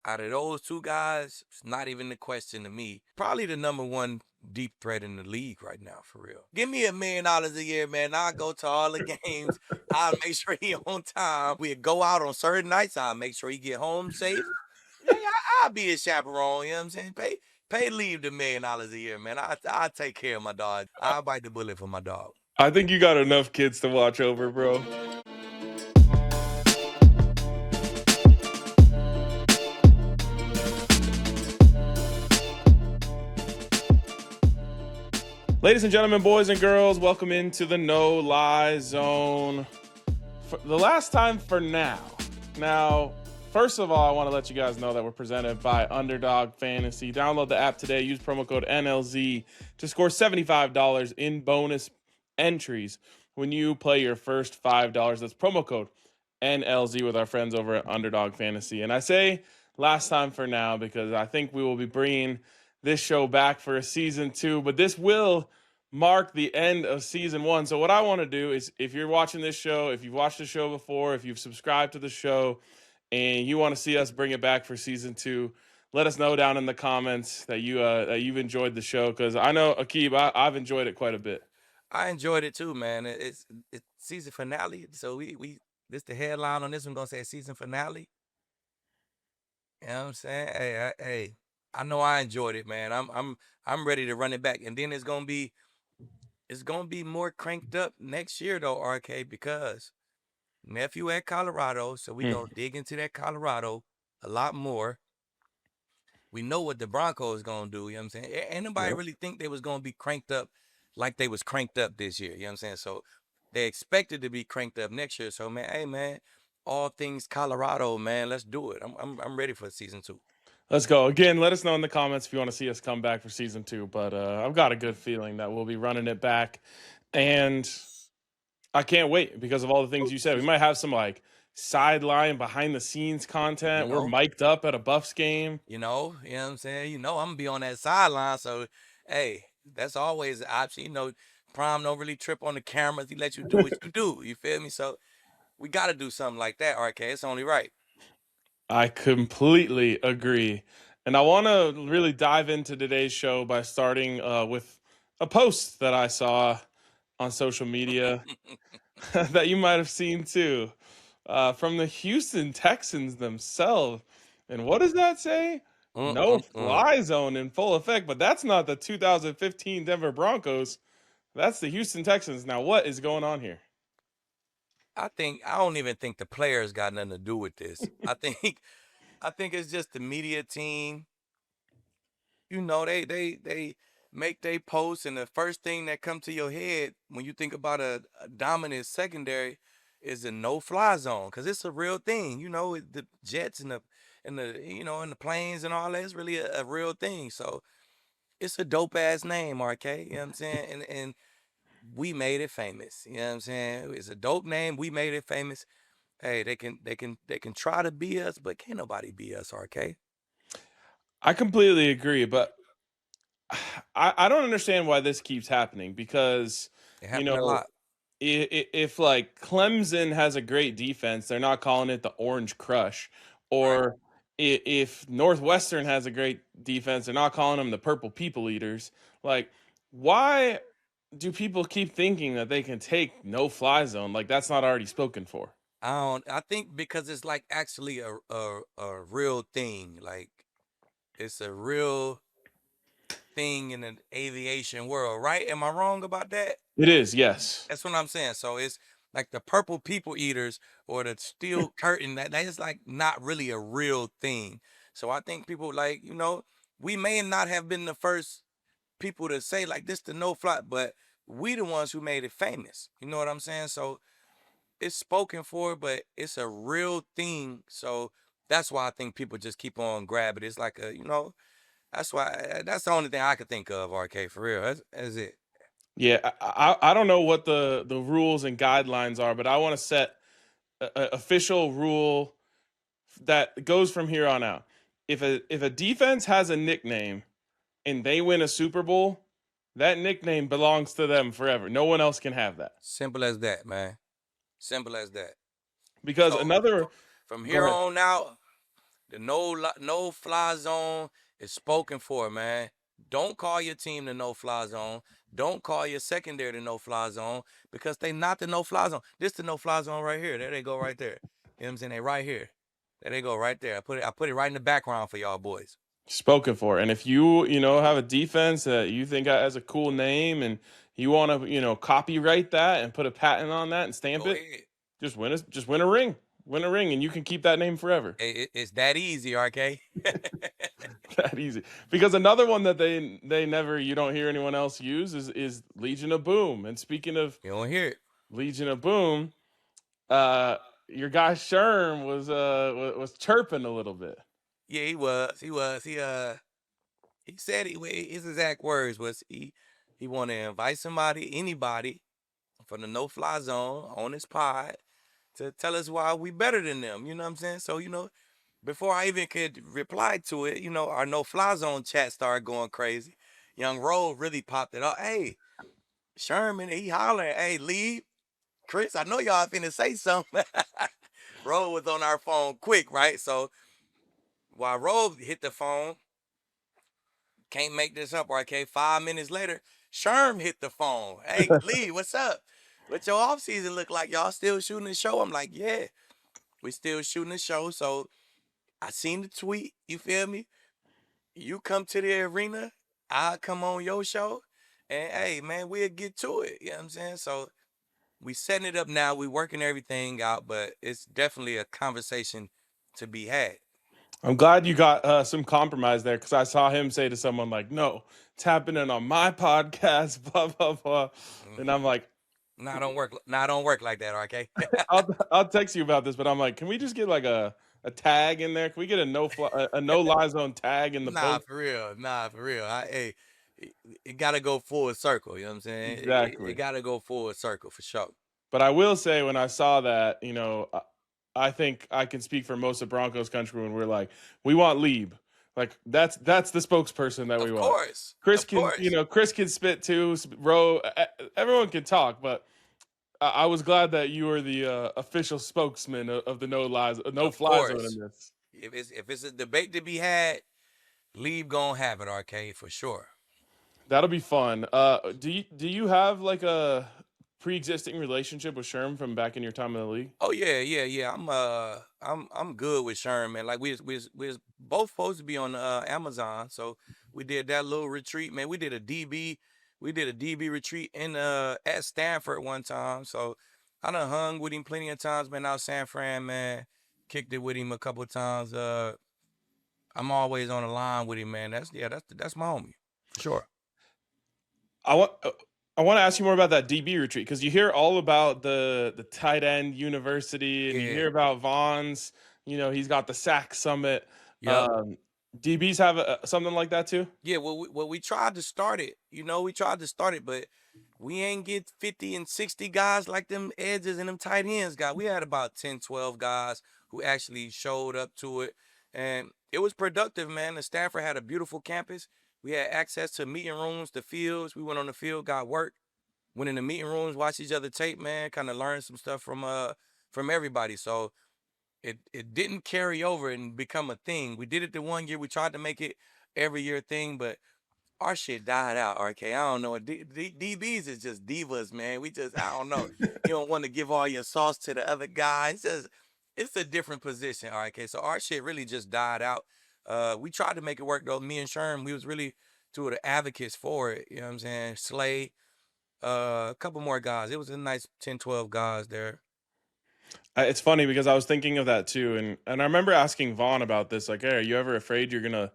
Out of those two guys, it's not even a question to me. Probably the number one deep threat in the league right now, for real. Give me $1 million a year, man. I'll go to all the games. I'll make sure he on time. We'll go out on certain nights. I'll make sure he get home safe. Yeah, I'll be his chaperone. You know what I'm saying? Pay leave the $1 million a year, man. I'll take care of my dog. I'll bite the bullet for my dog. I think you got enough kids to watch over, bro. Ladies and gentlemen, boys and girls, welcome into the No Lie Zone. For the last time for now. Now, first of all, I want to let you guys know that we're presented by Underdog Fantasy. Download the app today. Use promo code NLZ to score $75 in bonus entries when you play your first $5. That's promo code NLZ with our friends over at Underdog Fantasy. And I say last time for now because I think we will be bringing this show back for a season 2, but this will mark the end of season 1. So what I want to do is, if you're watching this show, if you've watched the show before, if you've subscribed to the show and you want to see us bring it back for season 2, let us know down in the comments that you've enjoyed the show, because I know, Aqib, I've enjoyed it quite a bit. I enjoyed it too, man. It's season finale, so we this the headline on this one gonna say season finale. You know what I'm saying? Hey, I know I enjoyed it, man. I'm ready to run it back, and then it's gonna be more cranked up next year though, RK, because nephew at Colorado, so we gonna dig into that Colorado a lot more. We know what the Broncos gonna do. You know what I'm saying? Ain't nobody really think they was gonna be cranked up like they was cranked up this year. You know what I'm saying? So they expected to be cranked up next year. So man, hey man, all things Colorado, man, let's do it. I'm ready for season 2. Let's go. Again, let us know in the comments if you want to see us come back for season 2. But I've got a good feeling that we'll be running it back. And I can't wait because of all the things you said. We might have some like sideline behind the scenes content. We're mic'd up at a Buffs game. You know what I'm saying? I'm gonna be on that sideline. So hey, that's always an option. Prime don't really trip on the cameras. He let you do what you do. You feel me? So we gotta do something like that, RK. It's only right. I completely agree. And I want to really dive into today's show by starting with a post that I saw on social media that you might have seen too, from the Houston Texans themselves. And what does that say? No fly zone in full effect, but that's not the 2015 Denver Broncos. That's the Houston Texans. Now, what is going on here? I don't even think the players got nothing to do with this. I think it's just the media team. They make they posts, and the first thing that come to your head when you think about a dominant secondary is a no-fly zone, because it's a real thing. The jets and the planes and all that is really a real thing. So it's a dope ass name, RK. You know what I'm saying? And we made it famous. You know what I'm saying? It's a dope name. We made it famous. Hey, they can try to be us, but can't nobody be us, RK. I completely agree, but I don't understand why this keeps happening, because, It you happened a know, lot. if like Clemson has a great defense, they're not calling it the Orange Crush. Or if Northwestern has a great defense, they're not calling them the Purple People Eaters. Like, why do people keep thinking that they can take no fly zone? Like, that's not already spoken for. I think because it's like actually a real thing. Like it's a real thing in the aviation world, right? Am I wrong about that? It is, yes. That's what I'm saying. So it's like the purple people eaters or the steel curtain. That is like not really a real thing. So I think people like, we may not have been the first people to say like this the no fly, but we the ones who made it famous. You know what I'm saying? So it's spoken for, but it's a real thing. So that's why I think people just keep on grabbing. It's like that's why that's the only thing I could think of, RK, for real. That's it. Yeah, I don't know what the rules and guidelines are, but I want to set a official rule that goes from here on out. If a defense has a nickname and they win a Super Bowl, that nickname belongs to them forever. No one else can have that. Simple as that, man. Simple as that. Because So another from Go here ahead. on out, The no fly zone is spoken for, man. Don't call your team the no fly zone. Don't call your secondary the no fly zone because they not the no fly zone. This the no fly zone right here. There they go right there. You know what I'm saying? They right here. There they go right there. I put it right in the background for y'all boys. Spoken for. And if you know, have a defense that you think has a cool name and you want to, copyright that and put a patent on that and stamp Go it, ahead. just win a ring. Win a ring and you can keep that name forever. It's that easy, RK. That easy. Because another one that they never you don't hear anyone else use is Legion of Boom. And speaking of You don't hear it. Legion of Boom, your guy Sherm was chirping a little bit. Yeah, he was. He said his exact words was he want to invite somebody, anybody from the no fly zone on his pod to tell us why we better than them. You know what I'm saying? So, before I even could reply to it, our no fly zone chat started going crazy. Young Roll really popped it up. Hey, Sherman, he hollering, hey, leave. Chris, I know y'all finna say something. Roll was on our phone quick, right? So while Roll hit the phone, can't make this up, RK. 5 minutes later, Sherm hit the phone. Hey, Lee, what's up? What your off season look like? Y'all still shooting the show? I'm like, yeah, we still shooting the show. So I seen the tweet. You feel me? You come to the arena, I'll come on your show. And hey, man, we'll get to it. You know what I'm saying? So we setting it up now. We working everything out, but it's definitely a conversation to be had. I'm glad you got some compromise there because I saw him say to someone like, "No, it's happening on my podcast." Blah blah blah, and Hmm. I'm like, Nah, don't work. Nah, don't work like that, RK. I'll text you about this, but I'm like, can we just get like a tag in there? Can we get a no lie zone tag in the Nah, post? for real. Nah, for real. Hey, it gotta go full circle. You know what I'm saying? It Exactly. gotta go full circle for sure. But I will say when I saw that, I think I can speak for most of Broncos country when we're like, we want Lieb. Like that's the spokesperson that we Of want. course, Chris of can, course, Chris can spit too. Row, everyone can talk, but I was glad that you were the official spokesman of the no of fly zone in course. this. If it's a debate to be had, Leave gonna have it, RK, for sure. That'll be fun. Do you have like a pre-existing relationship with Sherm from back in your time in the league? Oh yeah, yeah, yeah. I'm good with Sherman. Like we was both supposed to be on Amazon, so we did that little retreat, man. We did a DB retreat in at Stanford one time. So I done hung with him plenty of times, man. Out San Fran, man. Kicked it with him a couple of times. I'm always on the line with him, man. That's my homie for sure. I want I want to ask you more about that DB retreat because you hear all about the tight end university and you Yeah. hear about Vaughn's. He's got the sack summit. Yep. Um, DBs have something like that too. Yeah, we tried to start it. We tried to start it, but we ain't get 50 and 60 guys like them edges and them tight ends got. We had about 10, 12 guys who actually showed up to it. And it was productive, man. The Stanford had a beautiful campus. We had access to meeting rooms, the fields. We went on the field, got work, went in the meeting rooms, watched each other tape, man, kind of learned some stuff from everybody. So it didn't carry over and become a thing. We did it the one year. We tried to make it every year thing, but our shit died out. RK, I don't know. DBs is just divas, man. I don't know. You don't want to give all your sauce to the other guy. It's a different position. RK, so our shit really just died out. We tried to make it work though. Me and Sherm, we was really two of the advocates for it. You know what I'm saying? Slay, a couple more guys. It was a nice 10, 12 guys there. It's funny because I was thinking of that too, and I remember asking Vaughn about this. Like, hey, are you ever afraid you're gonna,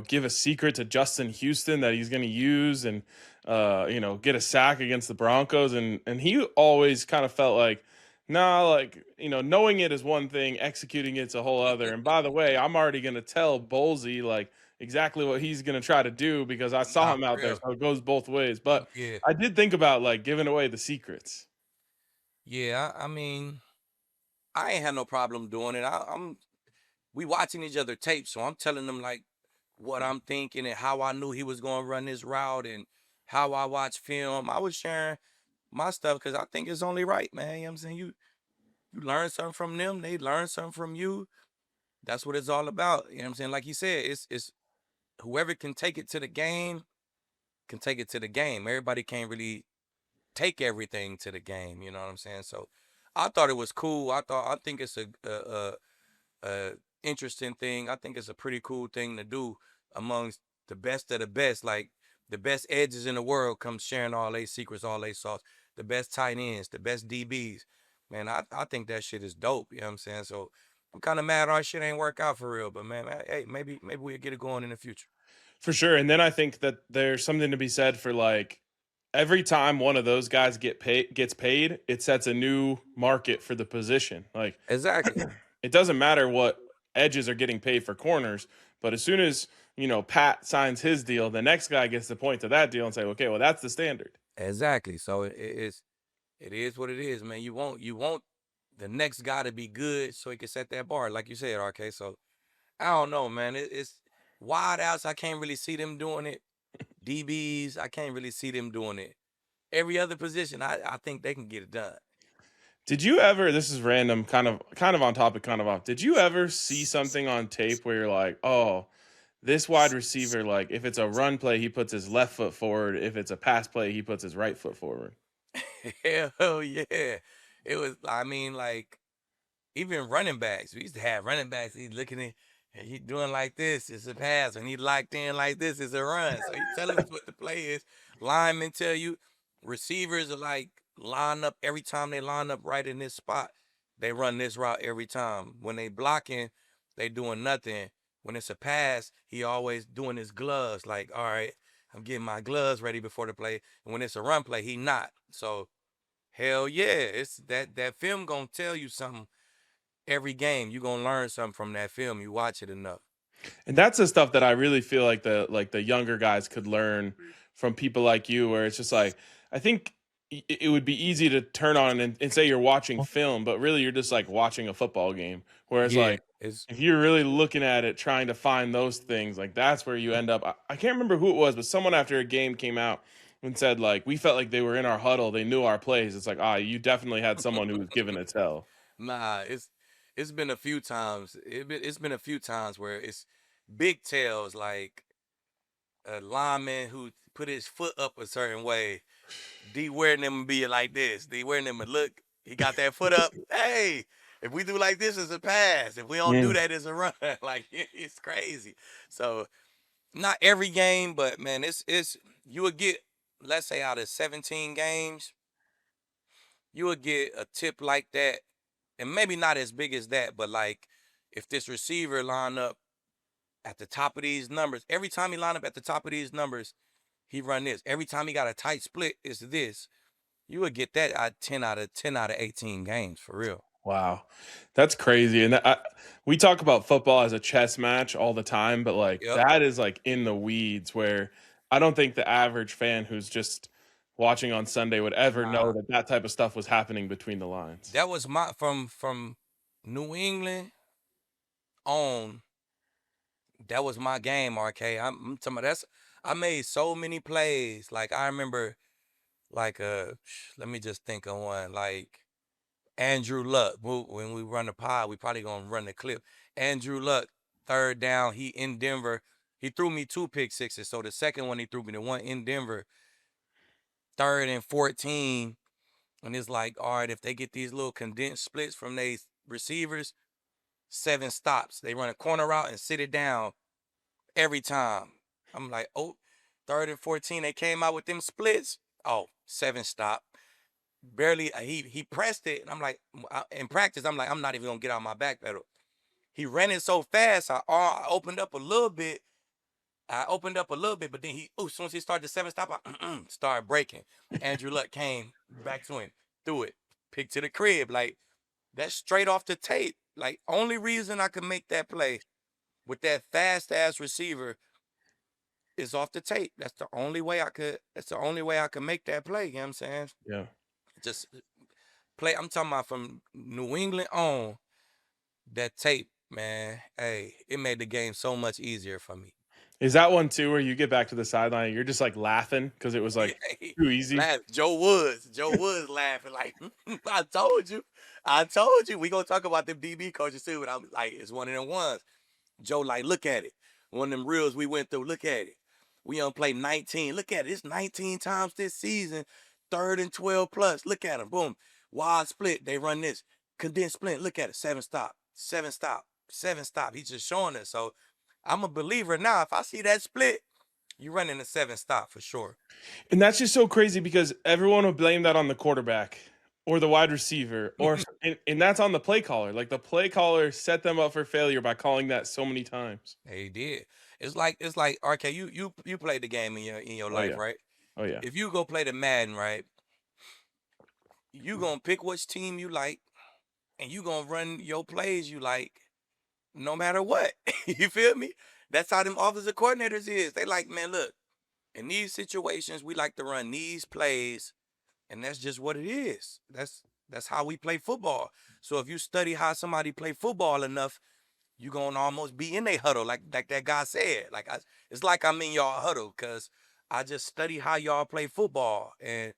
give a secret to Justin Houston that he's gonna use and, get a sack against the Broncos? And he always kind of felt like, nah, like knowing it is one thing, executing it's a whole other. And by the way, I'm already gonna tell Bolsey like exactly what he's gonna try to do because I saw Nah, him for out there, real. so it goes both ways. But Yeah. I did think about like giving away the secrets. Yeah, I mean, I ain't had no problem doing it. We watching each other tape, so I'm telling them like what I'm thinking and how I knew he was going to run this route and how I watch film. I was sharing my stuff because I think it's only right, man. You know what I'm saying? You learn something from them, they learn something from you. That's what it's all about. You know what I'm saying? Like you said, it's whoever can take it to the game can take it to the game. Everybody can't really take everything to the game. You know what I'm saying? So I thought it was cool. I think it's a interesting thing. I think it's a pretty cool thing to do amongst the best of the best. Like the best edges in the world come sharing all their secrets, all their sauce. The best tight ends, the best DBs. Man, I think that shit is dope. You know what I'm saying? So I'm kind of mad our shit ain't work out for real. But man, hey, maybe we'll get it going in the future. For sure. And then I think that there's something to be said for like every time one of those guys gets paid, it sets a new market for the position. Like Exactly. it doesn't matter what edges are getting paid for corners, but as soon as, Pat signs his deal, the next guy gets to point to that deal and say, okay, well, that's the standard. Exactly. So it is what it is, man. You want the next guy to be good so he can set that bar, like you said, RK. So I don't know, man. It's wide outs. I can't really see them doing it. DBs, I can't really see them doing it. Every other position, I think they can get it done. Did you ever, this is random, kind of on topic, kind of off. Did you ever see something on tape where you're like, oh, this wide receiver, like if it's a run play, he puts his left foot forward. If it's a pass play, he puts his right foot forward. Hell yeah. It was, I mean, like, even running backs. We used to have running backs. He's looking at, and he doing like this. It's a pass. When he locked in like this, it's a run. So he tell us what the play is. Linemen tell you. Receivers are like line up every time they line up right in this spot. They run this route every time. When they blocking, they doing nothing. When it's a pass, he always doing his gloves. Like, all right, I'm getting my gloves ready before the play. And when it's a run play, he not. So hell yeah, it's that film gonna tell you something every game. You gonna learn something from that film. You watch it enough. And that's the stuff that I really feel like the younger guys could learn from people like you, where it's just like I think it would be easy to turn on and say you're watching film, but really you're just like watching a football game. Whereas Yeah, like it's if you're really looking at it, trying to find those things, like that's where you end up. I can't remember who it was, but someone after a game came out and said like we felt like they were in our huddle, they knew our plays. It's like you definitely had someone who was given a tell. nah. It's been a few times. It's been a few times where it's big tails like a lineman who put his foot up a certain way. D wearing them be like this. D wearing them and look. He got that foot up. Hey, if we do like this, it's a pass. If we don't do Mm. that, it's a run. Like it's crazy. So not every game, but man, it's you would get, let's say out of 17 games, you would get a tip like that, and maybe not as big as that, but like if this receiver line up at the top of these numbers, every time he line up at the top of these numbers, he run this. Every time he got a tight split, it's this. You would get that at 10 out of 18 games for real. Wow, that's crazy. And we talk about football as a chess match all the time, but like Yep. that is like in the weeds where I don't think the average fan who's just watching on Sunday would ever know Nah, that that type of stuff was happening between the lines. that was my from New England on. That was my game, RK. I'm talking about that's. I made so many plays. Like I remember, like let me just think of one. Like Andrew Luck. When we run the pod, we probably gonna run the clip. Andrew Luck, third down. He in Denver. He threw me 2 pick sixes. So the second one he threw me, the one in Denver, 3rd and 14. And it's like, all right, if they get these little condensed splits from these receivers, 7 stops. They run a corner route and sit it down every time. I'm like, oh, 3rd and 14. They came out with them splits. Oh, 7 stop. Barely, he pressed it. And I'm like, in practice, I'm like, I'm not even going to get out my back pedal. He ran it so fast, I opened up a little bit. But then as soon as he started the 7 stop, I started breaking. Andrew Luck came back to him, threw it, pick to the crib. Like, that's straight off the tape. Like, only reason I could make that play with that fast ass receiver is off the tape. That's the only way I could. That's the only way I could make that play. You know what I'm saying? Yeah. Just play. I'm talking about from New England on that tape, man. Hey, it made the game so much easier for me. Is that one too where you get back to the sideline and you're just like laughing because it was like too easy? Laugh. Joe Woods laughing like I told you. I told you we gonna talk about them DB coaches too, but I'm like, it's one of them ones. Joe, like, look at it. One of them reels we went through. Look at it. We done played 19. Look at it. It's 19 times this season. 3rd and 12 plus. Look at them. Boom. Wide split. They run this. Condensed split. Look at it. 7 stop. 7 stop. 7 stop. He's just showing us. So I'm a believer now. If I see that split, you running a 7 stop for sure. And that's just so crazy because everyone will blame that on the quarterback or the wide receiver, and that's on the play caller. Like the play caller set them up for failure by calling that so many times. He did. It's like RK. You played the game in your life, yeah. right? Oh yeah. If you go play the Madden, right, you gonna pick which team you like, and you gonna run your plays you like, no matter what. You feel me? That's how them offensive coordinators is. They like, man, look, in these situations, we like to run these plays, and that's just what it is. That's how we play football. So if you study how somebody play football enough, you gonna almost be in a huddle, like that guy said. It's like I'm in y'all huddle because I just study how y'all play football, and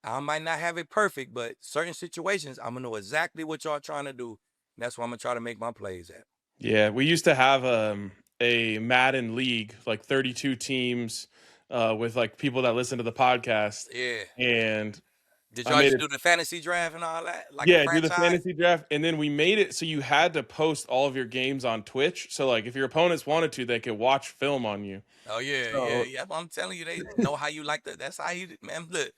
I might not have it perfect, but certain situations, I'm gonna know exactly what y'all trying to do. And that's where I'm gonna try to make my plays at. Yeah, we used to have a Madden league, like 32 teams, with like people that listen to the podcast. Yeah. And Did y'all just do the fantasy draft and all that? Like a do the franchise? fantasy draft, and then we made it so you had to post all of your games on Twitch. So like if your opponents wanted to, they could watch film on you. Oh yeah, So- yeah. I'm telling you, they know how you like that. That's how you, man. Look,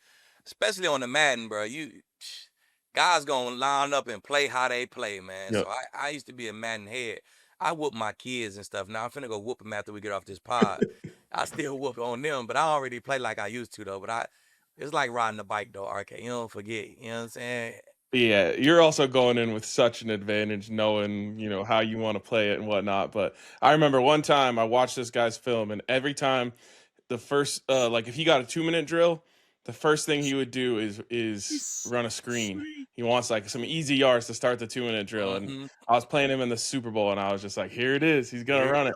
especially on the Madden, bro. Guys gonna line up and play how they play, man. Yep. So I used to be a Madden head. I whoop my kids and stuff. Now I'm finna go whoop them after we get off this pod. I still whoop on them, but I already play like I used to though. But it's like riding a bike though, RK. You don't forget. You know what I'm saying? Yeah, you're also going in with such an advantage knowing, how you want to play it and whatnot. But I remember one time I watched this guy's film, and every time the first, like if he got a 2-minute drill, the first thing he would do is run a screen. He wants like some easy yards to start the 2-minute drill. And I was playing him in the Super Bowl, and I was just like, here it is. He's going to run it.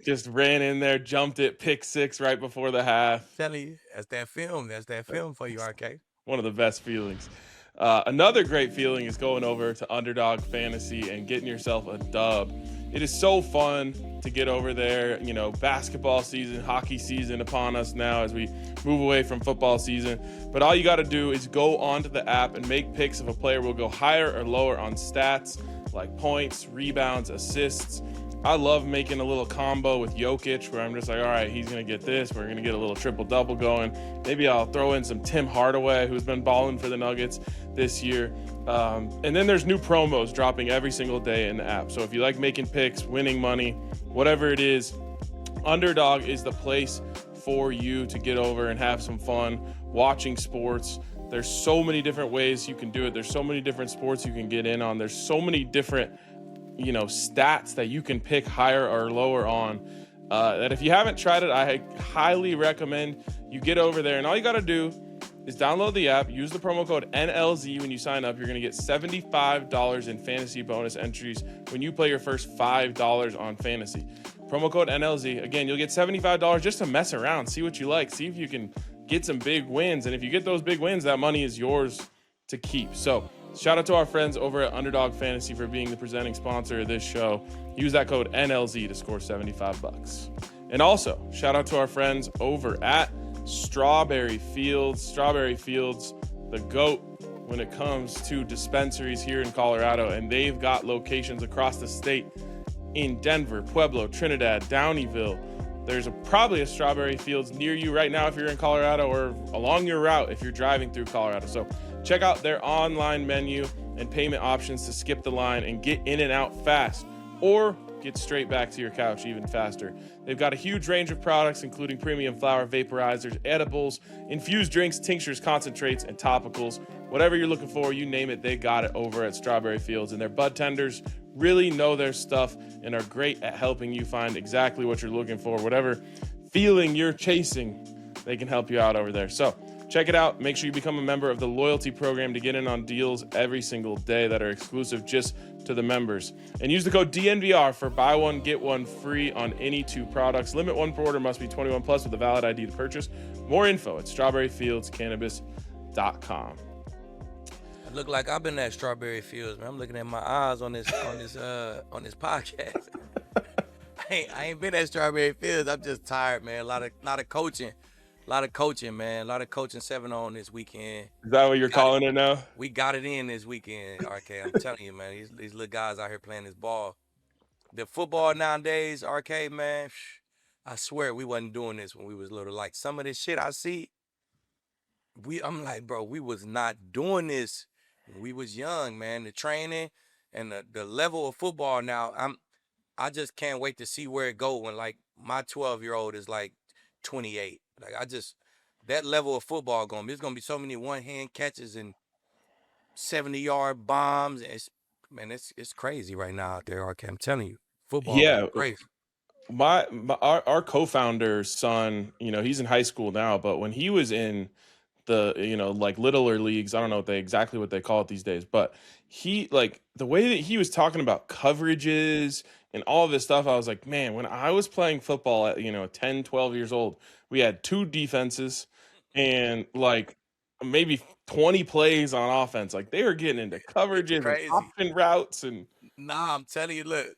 Just ran in there, jumped it, pick 6 right before the half. I'm telling you, that's that film. That's that film for you, RK. One of the best feelings. Another great feeling is going over to Underdog Fantasy and getting yourself a dub. It is so fun to get over there. Basketball season, hockey season upon us now as we move away from football season. But all you got to do is go onto the app and make picks if a player will go higher or lower on stats like points, rebounds, assists. I love making a little combo with Jokic where I'm just like, all right, he's going to get this. We're going to get a little triple-double going. Maybe I'll throw in some Tim Hardaway, who's been balling for the Nuggets this year. And then there's new promos dropping every single day in the app. So if you like making picks, winning money, whatever it is, Underdog is the place for you to get over and have some fun watching sports. There's so many different ways you can do it. There's so many different sports you can get in on. There's so many different stats that you can pick higher or lower on, that if you haven't tried it, I highly recommend you get over there. And all you got to do is download the app, use the promo code NLZ when you sign up. You're going to get $75 in fantasy bonus entries when you play your first $5 on fantasy. Promo code NLZ. Again, you'll get $75 just to mess around, see what you like, see if you can get some big wins. And if you get those big wins, that money is yours to keep. So shout out to our friends over at Underdog Fantasy for being the presenting sponsor of this show. Use that code NLZ to score $75. And also, shout out to our friends over at Strawberry Fields. Strawberry Fields, the GOAT when it comes to dispensaries here in Colorado. And they've got locations across the state in Denver, Pueblo, Strnad, Downeyville. There's probably a Strawberry Fields near you right now if you're in Colorado, or along your route if you're driving through Colorado. So check out their online menu and payment options to skip the line and get in and out fast, or get straight back to your couch even faster. They've got a huge range of products, including premium flower vaporizers, edibles, infused drinks, tinctures, concentrates, and topicals. Whatever you're looking for, you name it, they got it over at Strawberry Fields. And their bud tenders really know their stuff and are great at helping you find exactly what you're looking for. Whatever feeling you're chasing, they can help you out over there. So check it out. Make sure you become a member of the loyalty program to get in on deals every single day that are exclusive just to the members. And use the code DNVR for buy one, get one free on any 2 products. Limit 1 per order, must be 21 plus with a valid ID to purchase. More info at strawberryfieldscannabis.com. Look like I've been at Strawberry Fields, man. I'm looking at my eyes on this podcast. I ain't been at Strawberry Fields. I'm just tired, man. A lot of coaching. Man. A lot of coaching 7-on this weekend. Is that what you're Got it. calling it now? We got it in this weekend, RK. I'm telling you, man. These little guys out here playing this ball. The football nowadays, RK, man. I swear we wasn't doing this when we was little. Like some of this shit I see, I'm like, bro, we was not doing this when we was young, man. The training and the level of football now, I just can't wait to see where it go when like my 12-year-old is like 28. Like that level of football there's gonna be so many one-hand catches and 70-yard bombs. It's crazy right now out there, RK. I'm telling you, football Yeah, crazy. our co-founder's son, he's in high school now, but when he was in the like littler leagues, I don't know exactly what they call it these days, but he, like, the way that he was talking about coverages and all of this stuff, I was like, man, when I was playing football at 10, 12 years old, we had two defenses and like maybe 20 plays on offense. Like, they were getting into It's coverages and crazy. option routes. And Nah, I'm telling you, look,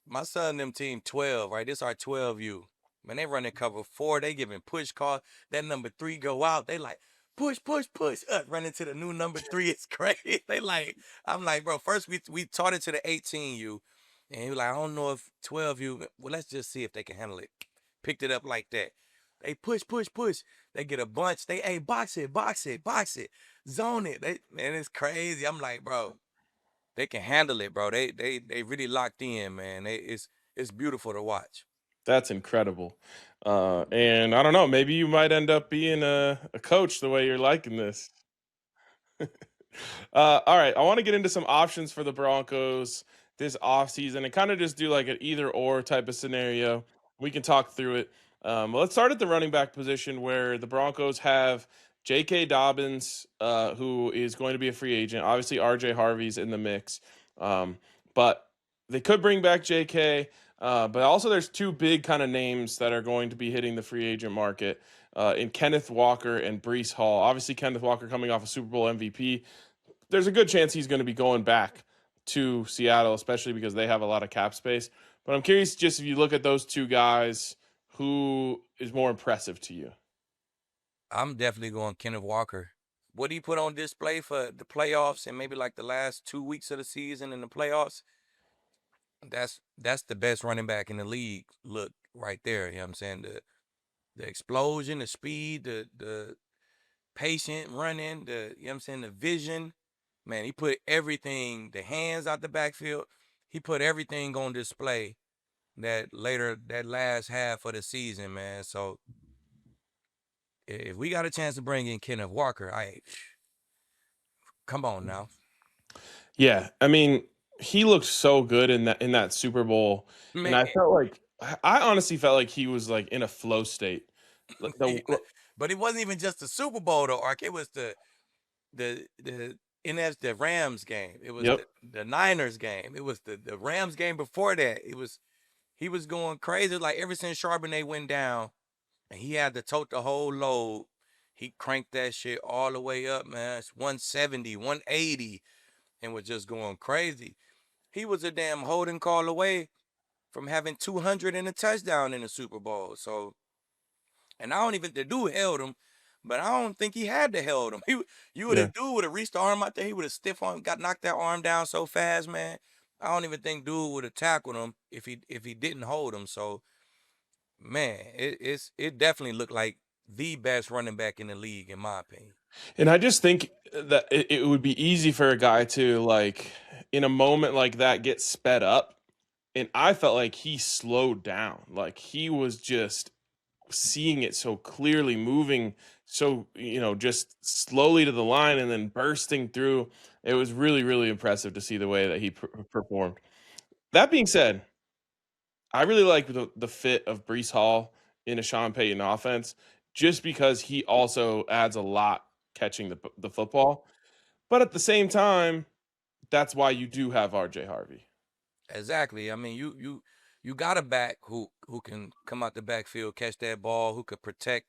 my son and them team 12, right? This our 12U. Man, they running cover 4. They giving push call. That number 3 go out. They like, push, push, push. Running to the new number 3. It's crazy. They like, I'm like, bro, first we taught it to the 18U. And he was like, I don't know if 12U, well, let's just see if they can handle it. Picked it up like that. They push, push, push. They get a bunch. Hey, box it, box it, box it. Zone it. Man, it's crazy. I'm like, bro, they can handle it, bro. They really locked in, man. It's beautiful to watch. that's incredible. And I don't know, maybe you might end up being a coach the way you're liking this. All right, I want to get into some options for the Broncos this offseason and kind of just do like an either or type of scenario. We can talk through it. Let's start at the running back position where the Broncos have J.K. Dobbins, who is going to be a free agent. Obviously, R.J. Harvey's in the mix. But they could bring back J.K., but also there's two big kind of names that are going to be hitting the free agent market in Kenneth Walker and Breece Hall. Obviously, Kenneth Walker coming off a Super Bowl MVP. There's a good chance he's going to be going back to Seattle, especially because they have a lot of cap space. But I'm curious, just if you look at those two guys, who is more impressive to you? I'm definitely going Kenneth Walker. What he put on display for the playoffs and maybe like the last 2 weeks of the season in the playoffs, that's the best running back in the league. Look right there. You know what I'm saying? The explosion, the speed, the patient running, you know what I'm saying, the vision. Man, he put everything, the hands out the backfield. He put everything on display that last half of the season, man. So if we got a chance to bring in Kenneth Walker, come on now. Yeah, I mean, he looked so good in that Super Bowl, and Man, I honestly felt like he was like in a flow state. but it wasn't even just the Super Bowl though, Ark. It was the the Rams game. It was Yep. the Niners game. It was the Rams game before that. He was going crazy. Like ever since Charbonnet went down and he had to tote the whole load, he cranked that shit all the way up, man. It's 170, 180, and was just going crazy. He was a damn holding call away from having 200 and a touchdown in the Super Bowl. So, and I don't even, the dude held him, but I don't think he had to held him. You would Yeah. have, dude would have reached the arm out there. He would have stiff arm, got knocked that arm down so fast, man. I don't even think dude would have tackled him if he didn't hold him. So, man, it definitely looked like the best running back in the league, in my opinion. And I just think that it would be easy for a guy to, like, in a moment like that, get sped up. And I felt like he slowed down. Like, he was just seeing it so clearly, moving so, just slowly to the line and then bursting through. It was really, really impressive to see the way that he performed. That being said, I really like the fit of Breece Hall in a Sean Payton offense, just because he also adds a lot catching the football. But at the same time, that's why you do have R.J. Harvey. Exactly. I mean, you got a back who can come out the backfield, catch that ball, who could protect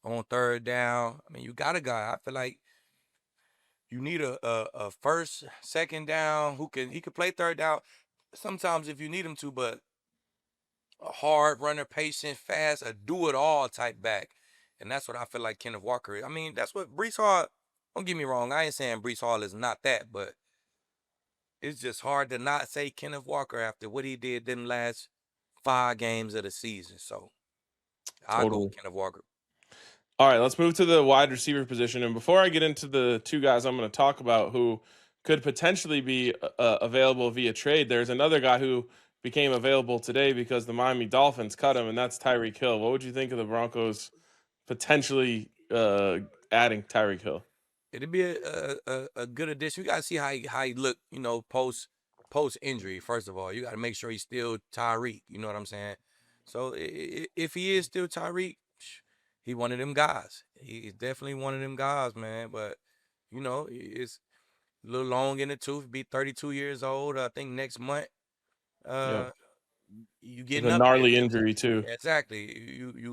on third down. I mean, you got a guy. I feel like you need a first, second down he could play third down sometimes if you need him to, but a hard runner, patient, fast, a do it all type back. And that's what I feel like Kenneth Walker is. I mean, that's what Breece Hall, don't get me wrong, I ain't saying Breece Hall is not that, but it's just hard to not say Kenneth Walker after what he did in the last 5 games of the season. So I'll go Totally. with Kenneth Walker. All right, let's move to the wide receiver position. And before I get into the two guys I'm going to talk about who could potentially be available via trade, there's another guy who became available today because the Miami Dolphins cut him, and that's Tyreek Hill. What would you think of the Broncos potentially adding Tyreek Hill? It'd be a good addition. You gotta see how he look, post injury. First of all, you gotta make sure he's still Tyreek. You know what I'm saying? So if he is still Tyreek, he one of them guys. He's definitely one of them guys, man. But it's a little long in the tooth. Be 32 years old. I think next month. Yeah, Uh, you with getting a up there. gnarly You know what I'm injury too. saying? Exactly.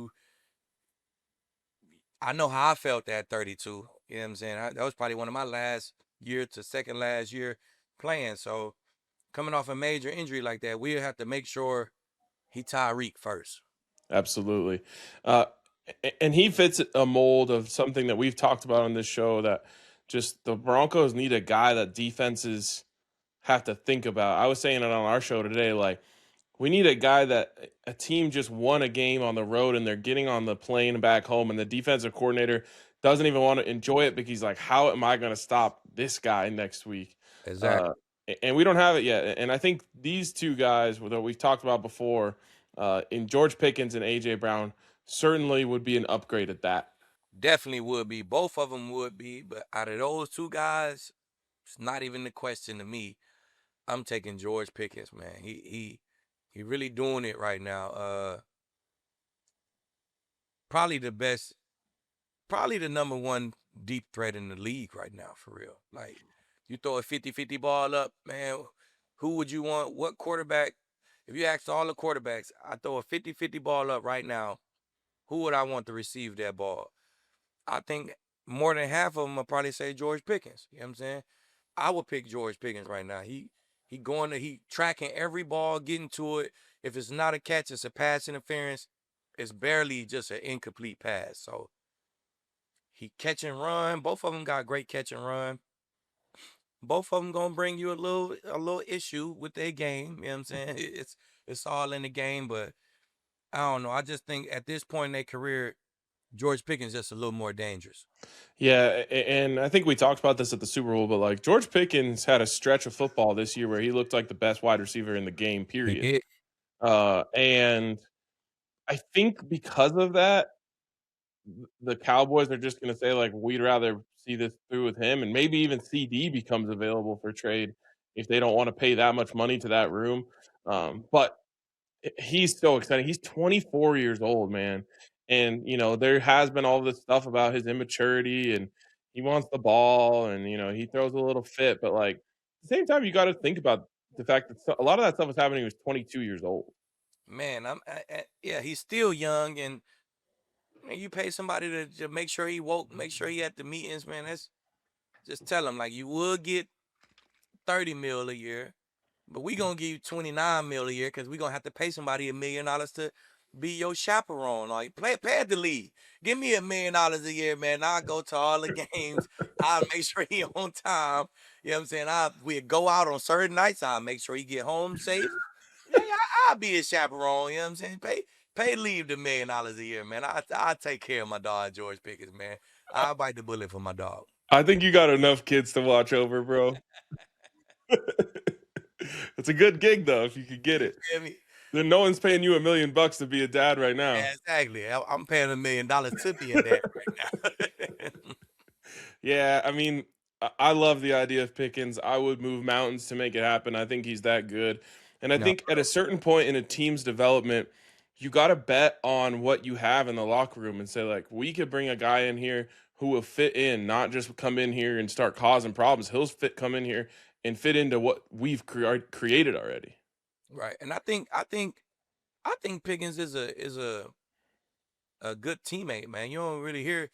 I know how I felt at 32. You know what I'm saying? That was probably one of my last year to second last year playing. So coming off a major injury like that, we have to make sure he Tyreek first. Absolutely. Uh, and he fits a mold of something that we've talked about on this show, that just the Broncos need a guy that defenses have to think about. I was saying it on our show today, like, we need a guy that a team just won a game on the road and they're getting on the plane back home, and the defensive coordinator doesn't even want to enjoy it because he's like, how am I going to stop this guy next week? Uh, Exactly. and we don't have it yet. And I think these two guys that we've talked about before, in George Pickens and AJ Brown, certainly would be an upgrade at that. Definitely would be. Both of them would be. But out of those two guys, it's not even the question to me. I'm taking George Pickens, man. He really doing it right now. Probably the best, probably the number one deep threat in the league right now, for real. Like, you throw a 50-50 ball up, man, who would you want? What quarterback? If you asked all the quarterbacks, I throw a 50-50 ball up right now, who would I want to receive that ball? I think more than half of them will probably say George Pickens. You know what I'm saying? I would pick George Pickens right now. He tracking every ball, getting to it. If it's not a catch, it's a pass interference. It's barely just an incomplete pass. So he catch and run. Both of them got great catch and run. Both of them gonna bring you a little issue with their game. You know what I'm saying? It's all in the game, but I don't know. I just think at this point in their career, George Pickens just a little more dangerous. Yeah, and I think we talked about this at the Super Bowl, but like, George Pickens had a stretch of football this year where he looked like the best wide receiver in the game, He period. did. And I think because of that, the Cowboys are just going to say, like, we'd rather see this through with him, and maybe even CD becomes available for trade if they don't want to pay that much money to that room. But he's so exciting. He's 24 years old, man. And, there has been all this stuff about his immaturity, and he wants the ball, and, he throws a little fit. But, like, at the same time, you got to think about the fact that a lot of that stuff was happening when he was 22 years old. Man, yeah, he's still young, and man, you pay somebody to make sure he woke, make sure he at the meetings, man. That's just tell him like you would get 30 mil a year, but we gonna give you 29 mil a year because we gonna have to pay somebody $1 million to be your chaperone. Like pay at the league. Give me $1 million a year, man. I'll go to all the games. I'll make sure he on time. You know what I'm saying? We'll go out on certain nights. I'll make sure he get home safe. Yeah, I'll be his chaperone. You know what I'm saying? Pay leave the $1 million a year, man. I take care of my dog George Pickens, man. I'll bite the bullet for my dog. I think you got enough kids to watch over, bro. It's a good gig, though, if you could get You it. feel me? Then no one's paying you $1 million to be a dad right now. Exactly. I'm paying $1 million to be a dad right now. Yeah, I mean, I love the idea of Pickens. I would move mountains to make it happen. I think he's that good. And I No, think at a certain point in a team's development, you got to bet on what you have in the locker room and say, like, we could bring a guy in here who will fit in, not just come in here and start causing problems. He'll come in here and fit into what we've created already. right. And I think Pickens is a good teammate, man. You don't really hear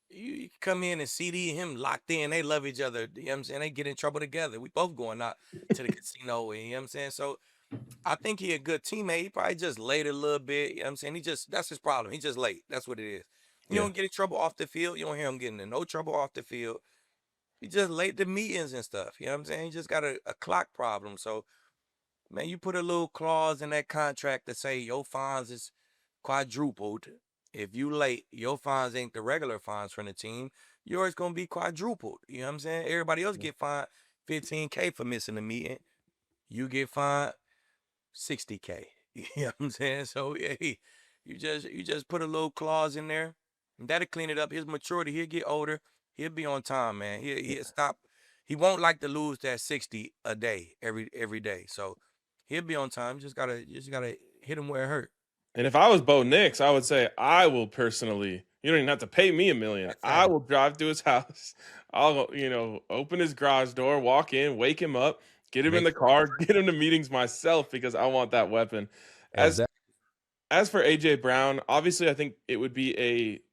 You come in and CD and him locked in. They love each other. You know what I'm saying? They get in trouble together. We both going out to the casino. You know what I'm saying? So I think he a good teammate. He probably just late a little bit. You know what I'm saying? That's his problem. He just late. That's what it is. You Yeah. don't get in trouble off the field. You don't hear him getting in no trouble off the field. He just late to meetings and stuff. You know what I'm saying? He just got a clock problem. So, man, you put a little clause in that contract to say your fines is quadrupled. If you late, your fines ain't the regular fines from the team. Yours gonna be quadrupled. You know what I'm saying? Everybody else get fined $15K for missing a meeting. You get fined $60K. You know what I'm saying? So hey, you just put a little clause in there, and that'll clean it up. His maturity, he'll get older. He'll be on time, man. He'll stop. He won't like to lose that 60 a day every day. So he'll be on time. Just gotta hit him where it hurt. And if I was Bo Nix, I would say I will personally. You don't even have to pay me $1 million. I Exactly. will drive to his house. I'll open his garage door, walk in, wake him up, get him in Make the sure. car, get him to meetings myself because I want that weapon. As Exactly. as for AJ Brown, obviously I think it would be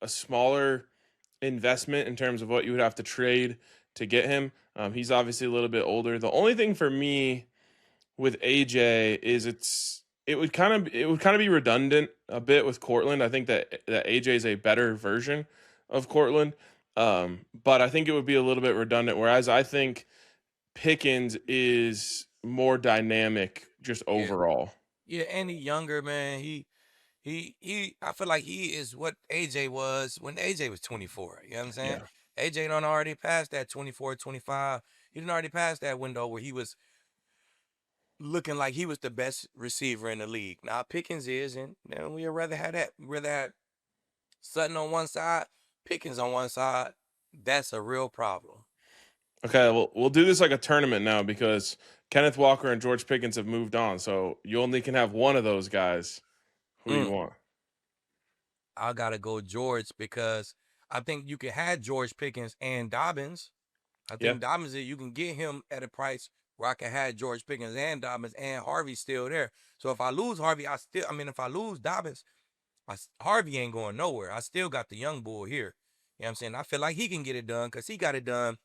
a smaller investment in terms of what you would have to trade to get him. He's obviously a little bit older. The only thing for me with AJ is it would kind of be redundant a bit with Cortland. I think that AJ is a better version of Cortland, but I think it would be a little bit redundant. Whereas I think Pickens is more dynamic just Yeah. overall. Yeah, and he younger, man. He I feel like he is what AJ was when AJ was 24. You know what I'm saying? Yeah. AJ done already passed that 24, 25. He done already passed that window where he was looking like he was the best receiver in the league. Now Pickens is, and we'd rather have that. We'd rather have Sutton on one side, Pickens on one side. That's a real problem. Okay, well, we'll do this like a tournament now because Kenneth Walker and George Pickens have moved on. So you only can have one of those guys. Who do you Mm, want? I gotta go George because I think you can have George Pickens and Dobbins. I Yeah. think Dobbins, you can get him at a price where I can have George Pickens and Dobbins and Harvey still there. So if I lose Harvey, if I lose Dobbins, Harvey ain't going nowhere. I still got the young bull here. You know what I'm saying? I feel like he can get it done because he got it done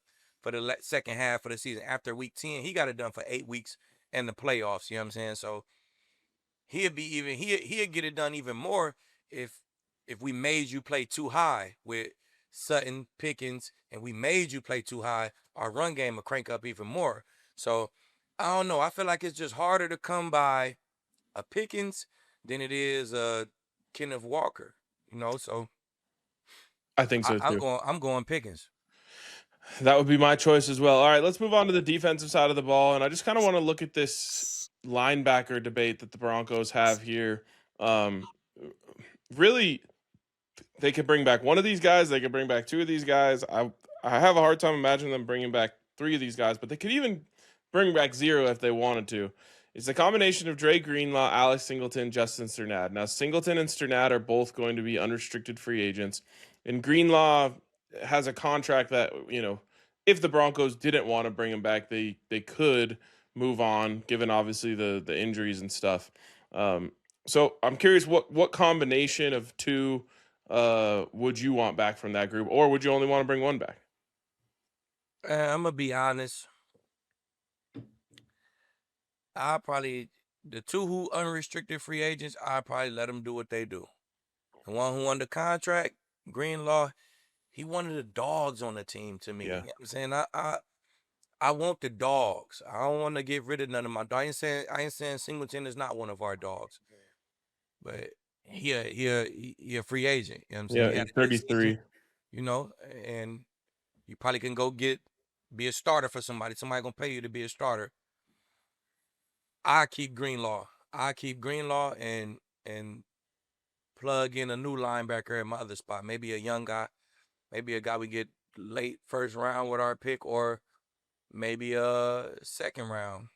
for the second half of the season. After week 10, he got it done for 8 weeks and the playoffs. You know what I'm saying? So he'll get it done even more if we made you play too high with Sutton, Pickens, and we made you play too high. Our run game will crank up even more. So I don't know. I feel like it's just harder to come by a Pickens than it is a Kenneth Walker. So I think so I'm too. going Pickens. That would be my choice as well. All right, let's move on to the defensive side of the ball. And I just kind of want to look at this linebacker debate that the Broncos have here. Um, really, they could bring back one of these guys. They could bring back two of these guys. I have a hard time imagining them bringing back three of these guys, but they could even bring back zero if they wanted to. It's a combination of Dre Greenlaw, Alex Singleton, Justin Strnad. Now, Singleton and Strnad are both going to be unrestricted free agents, and Greenlaw has a contract that if the Broncos didn't want to bring him back, they could move on, given obviously the injuries and stuff. So I'm curious, what combination of two would you want back from that group, or would you only want to bring one back? I'm gonna be honest. I probably the two who unrestricted free agents. I probably let them do what they do. The one who under contract, Greenlaw, he one of the dogs on the team to me. You Yeah. know what I'm saying? I want the dogs. I don't want to get rid of none of my dogs. I ain't saying Singleton is not one of our dogs, but he a free agent. You know what I'm saying? Yeah, He had he's a good season, 33. you know, and you probably can go be a starter for somebody. Somebody gonna pay you to be a starter. I keep Greenlaw. I keep Greenlaw and plug in a new linebacker at my other spot. Maybe a young guy, maybe a guy we get late first round with our pick, or maybe a second round.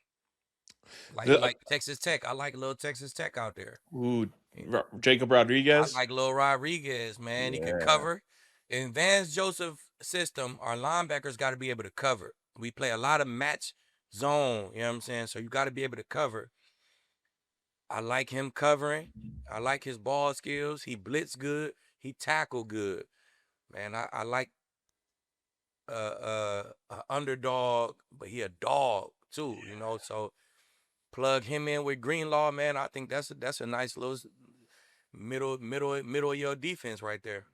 Like The like Texas Tech. I like little Texas Tech out there. ooh, Yeah. Jacob I Rodriguez. like little Rodriguez, man. He could Yeah. cover. In Vance Joseph system, our linebackers got to be able to cover. We play a lot of match zone, you know what I'm saying? So you got to be able to cover. I like him covering. I like his ball skills. He blitz good. He tackle good. man, I like a underdog, but he a dog too, you know. So plug him in with Greenlaw, man. I think that's a nice little middle of your defense right there.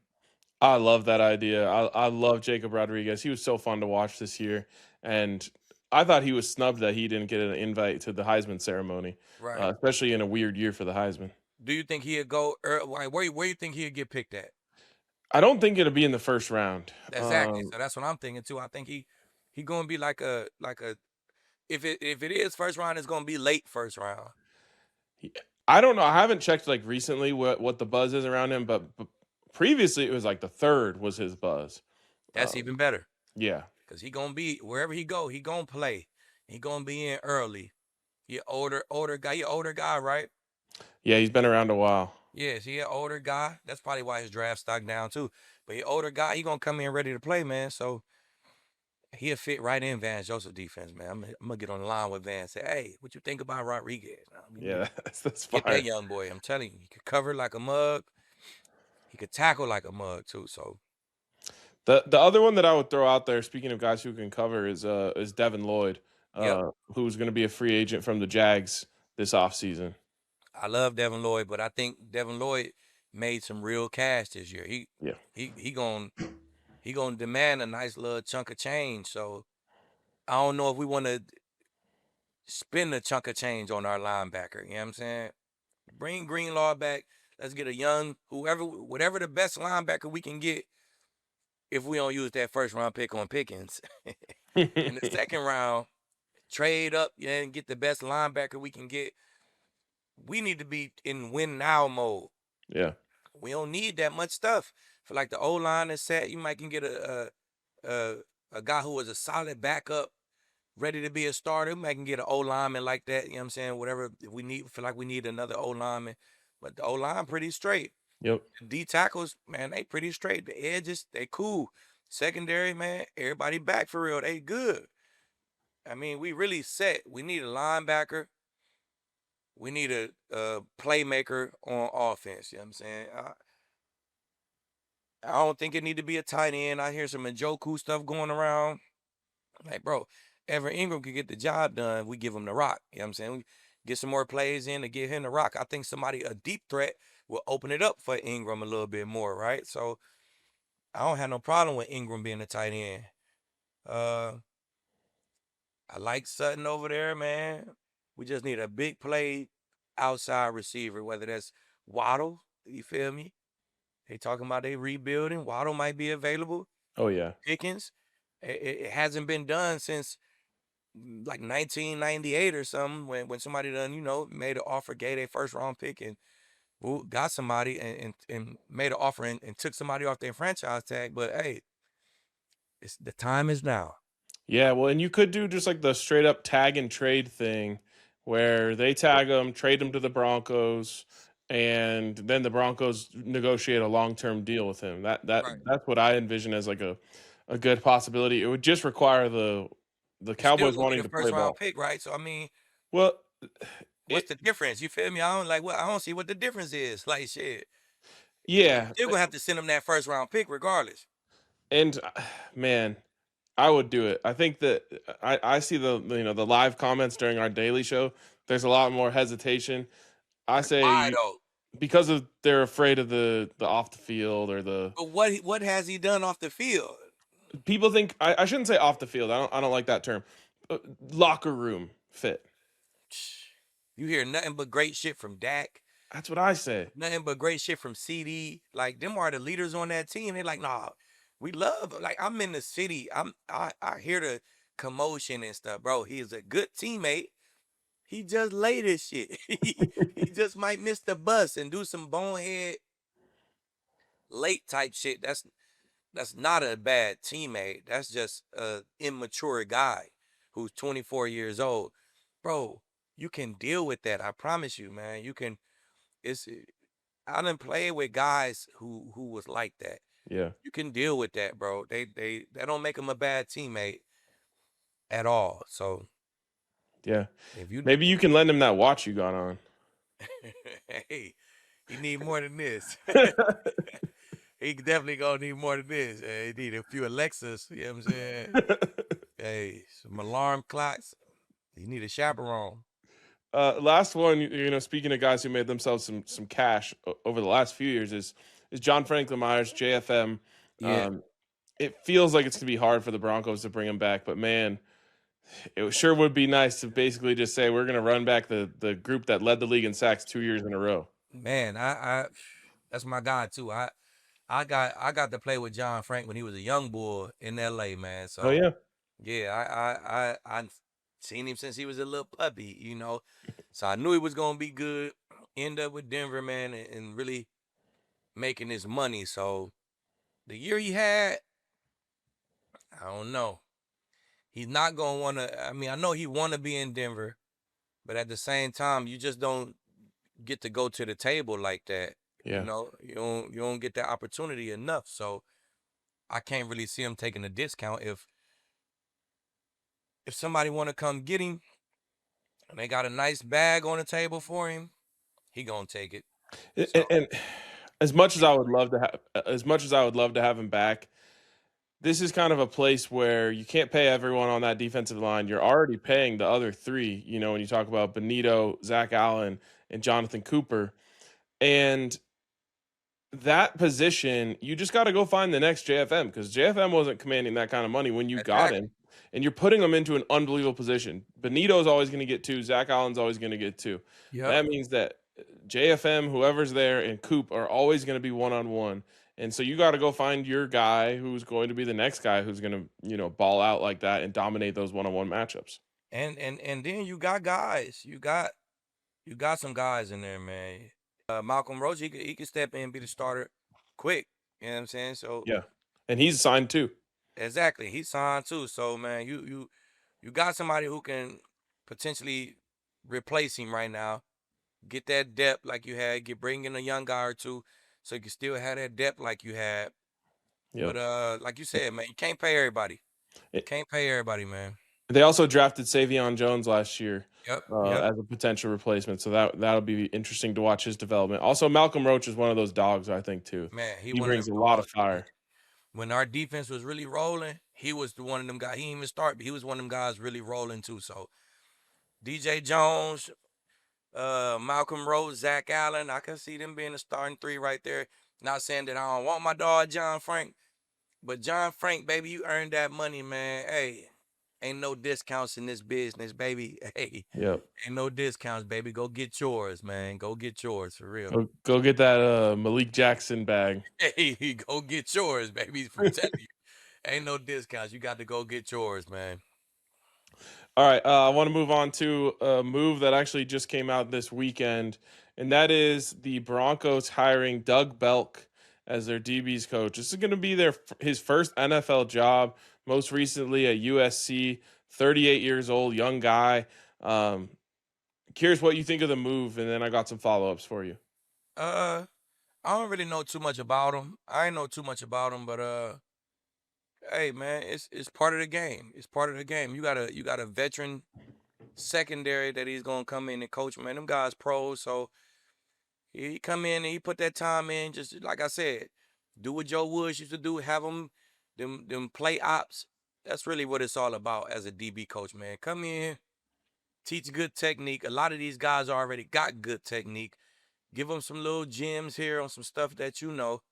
I love that idea. I love Jacob Rodriguez. He was so fun to watch this year, and I thought he was snubbed that he didn't get an invite to the Heisman ceremony, Right. especially in a weird year for the Heisman. Do you think he'd go? Like, where you think he'd get picked at? I don't think it'll be in the first round. Exactly. So that's what I'm thinking too. I think he gonna be like a if it is first round, it's gonna be late first round. I don't know. I haven't checked like recently what the buzz is around him, but previously it was like the third was his buzz. That's even better Yeah, because he gonna be wherever he go, he gonna play. He gonna be in early. He older guy. He older guy, right? yeah, he's been around a while. Yes, he an older guy. That's probably why his draft stock down too. But he older guy, he gonna come in ready to play, man. So he'll fit right in Van Joseph defense, man. I'm gonna get on the line with Van and say, hey, what you think about Rodriguez? I mean, Yeah, that's get that fine. young boy. I'm telling you, he could cover like a mug. He could tackle like a mug too. So The other one that I would throw out there, speaking of guys who can cover, is Devin Lloyd, yep, who's going to be a free agent from the Jags this offseason. I love Devin Lloyd, but I think Devin Lloyd made some real cash this year. Yeah, He gonna demand a nice little chunk of change. So I don't know if we want to spend a chunk of change on our linebacker. You know what I'm saying? Bring Greenlaw back. Let's get a young whatever the best linebacker we can get. If we don't use that first round pick on Pickens in the second round, trade up and get the best linebacker we can get. We need to be in win now mode. yeah, We don't need that much stuff. For like the O line is set, you might can get a a guy who was a solid backup, ready to be a starter. We might can get an O lineman like that. You know what I'm saying? Whatever we need, feel like we need another O lineman. But the O line pretty straight. yep. D tackles, man, they pretty straight. The edges, they cool. Secondary, man, everybody back for real. They good. I mean, we really set. We need a linebacker. We need a playmaker on offense. You know what I'm saying? I don't think it need to be a tight end. I hear some Njoku stuff going around. Like, bro, Evan Ingram could get the job done. We give him the rock. You know what I'm saying? We get some more plays in to get him the rock. I think a deep threat, will open it up for Ingram a little bit more, right? So I don't have no problem with Ingram being a tight end. Uh, I like Sutton over there, man. We just need a big play outside receiver, whether that's Waddle, you feel me? They talking about they rebuilding. Waddle might be available. Oh yeah, Pickens. It hasn't been done since like 1998 or something when somebody done, made an offer, gave a first round pick and got somebody and made an offer and took somebody off their franchise tag. But hey, the time is now. yeah. Well, and you could do just like the straight up tag and trade thing, where they tag him, trade him to the Broncos, and then the Broncos negotiate a long term deal with him. Right. That's what I envision as like a good possibility. It would just require the It's still Cowboys gonna be wanting the to first play round ball. pick, right? So I mean, Well, what's it the difference? You feel me? I don't see what the difference is. Like shit. You yeah, still gonna have to send them that first round pick regardless. and man, I would do it. I think that I see the live comments during our daily show. There's a lot more hesitation. I Like why say though? because of they're afraid of the off the field or the But what has he done off the field? people think I shouldn't say off the field. I don't like that term. Locker room fit. You hear nothing but great shit from Dak. That's what I say. Nothing but great shit from CD. Like them are the leaders on that team. They're like, nah, we love. Like I'm in the city. I hear the commotion and stuff, bro. He is a good teammate. He just late as shit. he just might miss the bus and do some bonehead late type shit. That's not a bad teammate. That's just a immature guy who's 24 years old. Bro, you can deal with that. I promise you, man. You can it's I done played with guys who was like that. Yeah, You can deal with that, bro. They don't make him a bad teammate at all. So yeah. if you Maybe you can lend him that watch you got on. hey, he need more than this. he definitely gonna need more than this. He need a few Alexas. You know what I'm saying? Hey, some alarm clocks. He need a chaperone. Last one, speaking of guys who made themselves some cash over the last few years is John Franklin Myers, JFM. Yeah. It feels like it's gonna be hard for the Broncos to bring him back, but man, it sure would be nice to basically just say we're gonna run back the group that led the league in sacks 2 years in a row. Man, that's my guy too. I got to play with John Frank when he was a young boy in LA, man. Oh So yeah, yeah, I seen him since he was a little puppy. So I knew he was gonna be good. End up with Denver, man, and really making his money. So the year he had, I don't know. He's not gonna wanna. I mean, I know he wanna be in Denver, but at the same time, you just don't get to go to the table like that. yeah. You don't get that opportunity enough. So I can't really see him taking a discount if somebody want to come get him and they got a nice bag on the table for him, he gonna take it. So And as much as I would love to have him back, this is kind of a place where you can't pay everyone on that defensive line. You're already paying the other three. When you talk about Benito, Zach Allen, and Jonathan Cooper, and that position, you just got to go find the next JFM because JFM wasn't commanding that kind of money when you got exactly. him, and you're putting him into an unbelievable position. Benito's always going to get two. Zach Allen's always going to get two. Yep. That means that JFM, whoever's there, and Coop are always going to be one-on-one. And so you got to go find your guy who's going to be the next guy who's going to, ball out like that and dominate those one-on-one matchups. And then you got guys. You got some guys in there, man. Malcolm Roach, he could step in and be the starter quick. You know what I'm saying? So Yeah. And he's signed too. exactly, he signed too. So man, you got somebody who can potentially replace him right now. Get that depth like you had. Bring in a young guy or two, so you can still have that depth like you had. Yep. But like you said, man, you can't pay everybody. You It- can't pay everybody, man. They also drafted Savion Jones last year Yep, yep. as a potential replacement, so that'll be interesting to watch his development. Also, Malcolm Roach is one of those dogs, I think, too. Man, he He one of brings them a lot of dogs. fire. When our defense was really rolling, he was the one of them guys. He didn't even start, but he was one of them guys really rolling too. So DJ Jones, Malcolm Rose, Zach Allen, I can see them being the starting three right there. Not saying that I don't want my dog John Frank, but John Frank, baby, you earned that money, man. Hey, ain't no discounts in this business, baby. Hey, Yep. ain't no discounts, baby. Go get yours, man. Go get yours for real. Go get that Malik Jackson bag. Hey, go get yours, baby. From telling you, ain't no discounts. You got to go get yours, man. All right, I want to move on to a move that actually just came out this weekend, and that is the Broncos hiring Doug Belk as their DB's coach. This is going to be his first NFL job. Most recently at USC, 38 years old, young guy. Curious what you think of the move, and then I got some follow-ups for you. I don't really know too much about him. I ain't know too much about him, but hey, man, it's part of the game. It's part of the game. You got a veteran secondary that he's gonna come in and coach. Man, them guys pros, so he come in and he put that time in. Just like I said, do what Joe Woods used to do. Have them play ops. That's really what it's all about as a DB coach, man. Come in, teach good technique. A lot of these guys already got good technique. Give them some little gems here on some stuff that you know.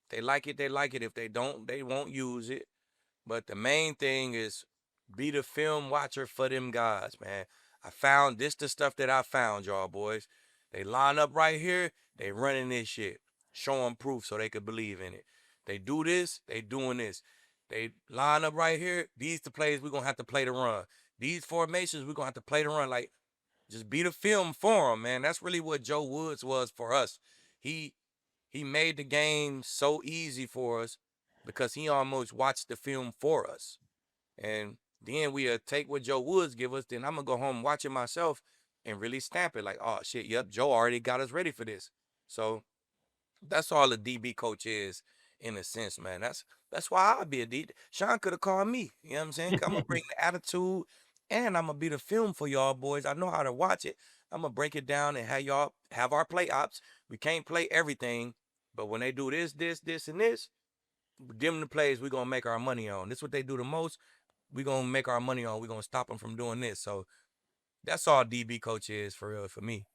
They like it, they like it. If they don't, they won't use it. But the main thing is be the film watcher for them guys, man. I found this the stuff that I found, y'all boys. They line up right here, they running this shit. Show them proof so they could believe in it. They do this, they doing this. They line up right here. These the plays we're gonna have to play the run. These formations we're gonna have to play the run. Like just be the film for them, man. That's really what Joe Woods was for us. He he made the game so easy for us because he almost watched the film for us. And then we'll take what Joe Woods give us. Then I'm gonna go home and watch it myself and really stamp it like, oh shit, yep, Joe already got us ready for this. So that's all a DB coach is in a sense, man. That's why I'll be a DB. Sean could have called me. You know what I'm saying? I'm gonna bring the attitude and I'm gonna be the film for y'all boys. I know how to watch it. I'm gonna break it down and have y'all have our play ops. We can't play everything, But when they do this, and this, them the plays we're gonna make our money on. This is what they do the most. We're gonna make our money on. We're gonna stop them from doing this. So that's all DB coach is for real for me.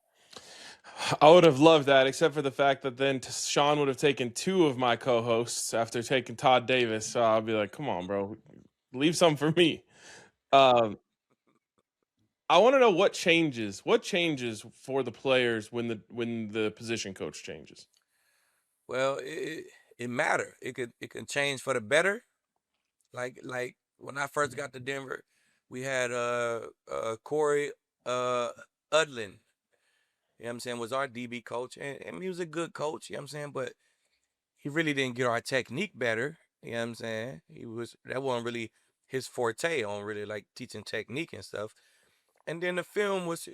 I would have loved that, except for the fact that then Sean would have taken 2 of my co-hosts after taking Todd Davis. So I'll be like, come on, bro, leave some for me. I want to know what changes for the players when the position coach changes. Well, it matter. It can change for the better. Like when I first got to Denver, we had Corey Udlin. You know what I'm saying, was our DB coach, and he was a good coach, you know what I'm saying, but he really didn't get our technique better, you know what I'm saying? That wasn't really his forte on really like teaching technique and stuff. And then the film was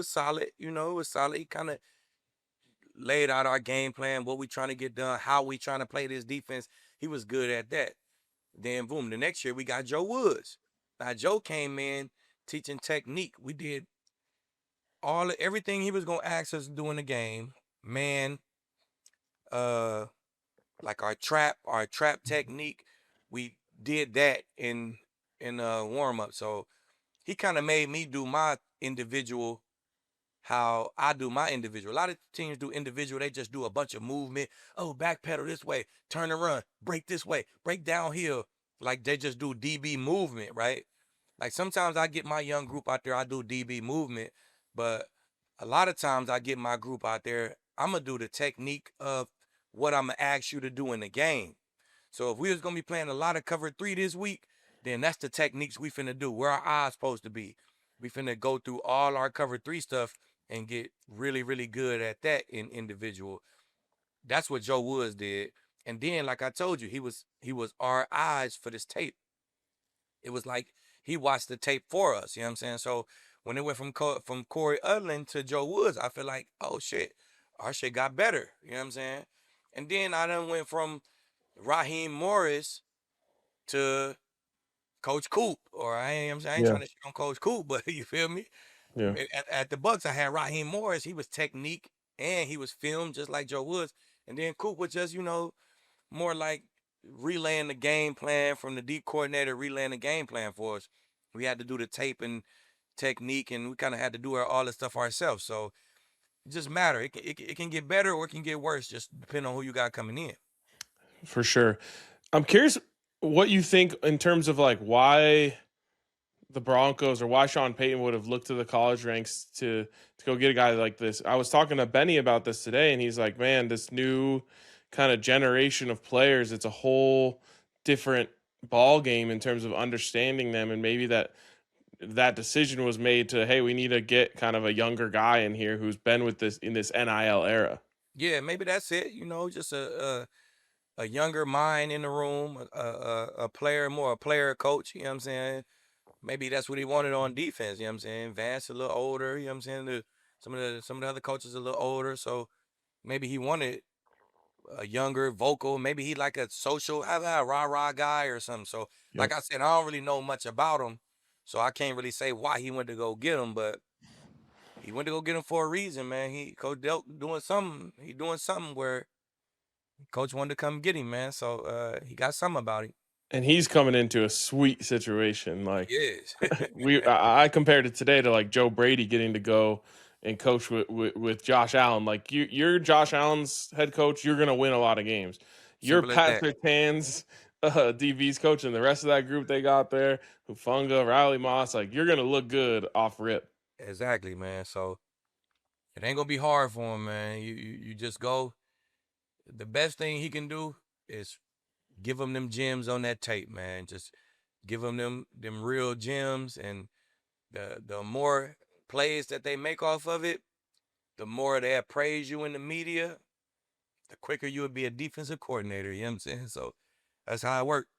solid, you know, it was solid. He kind of laid out our game plan, what we trying to get done, how we trying to play this defense. He was good at that. Then boom, the next year we got Joe Woods. Now Joe came in teaching technique. We did everything he was gonna ask us to do in the game. Man, like our trap technique, we did that in warm up. So he kind of made me do my individual, how I do my individual. A lot of teams do individual. They just do a bunch of movement. Oh, backpedal this way, turn and run, break this way, break downhill. Like they just do DB movement, right? Like sometimes I get my young group out there, I do DB movement, but a lot of times I get my group out there, I'm gonna do the technique of what I'm gonna ask you to do in the game. So if we was gonna be playing a lot of cover 3 this week, then that's the techniques we finna do. Where our eyes supposed to be. We finna go through all our cover 3 stuff and get really, really good at that in individual. That's what Joe Woods did. And then, like I told you, he was our eyes for this tape. It was like he watched the tape for us. You know what I'm saying? So when it went from Corey Udlin to Joe Woods, I feel like, oh shit, our shit got better. You know what I'm saying? And then I done went from Raheem Morris to Coach Coop, or I ain't trying to shit on Coach Coop, but you feel me? Yeah. At the Bucks, I had Raheem Morris. He was technique and he was filmed just like Joe Woods. And then Coop was just, more like relaying the game plan from the D coordinator, relaying the game plan for us. We had to do the tape and technique, and we kind of had to do all this stuff ourselves. So it just matter. It can get better or it can get worse, just depending on who you got coming in. For sure. I'm curious what you think in terms of like why the Broncos or why Sean Payton would have looked to the college ranks to go get a guy like this. I was talking to Benny about this today, and he's like, man, this new kind of generation of players, it's a whole different ball game in terms of understanding them, and maybe that decision was made to, hey, we need to get kind of a younger guy in here who's been with this in this NIL era. Yeah, maybe that's it. Just a younger mind in the room, a player, more a player coach. You know what I'm saying? Maybe that's what he wanted on defense. You know what I'm saying? Vance a little older. You know what I'm saying? Some of the other coaches a little older, so maybe he wanted a younger vocal. Maybe he like a social, a rah rah guy or something. So, like I said, I don't really know much about him, so I can't really say why he went to go get him. But he went to go get him for a reason, man. Coach Delk doing something. He doing something where coach wanted to come get him, man. So he got something about him. And he's coming into a sweet situation. Like, yes. I compared it today to like Joe Brady getting to go and coach with Josh Allen. Like you're Josh Allen's head coach, you're gonna win a lot of games. You're Pat Surtain's DB's coach, and the rest of that group they got there, Hufanga, Riley Moss, like you're gonna look good off rip. Exactly, man. So it ain't gonna be hard for him, man. You just go. The best thing he can do is give them them gems on that tape, man. Just give them them real gems, and the more plays that they make off of it, the more they praise you in the media, the quicker you would be a defensive coordinator. You know what I'm saying? So that's how it works.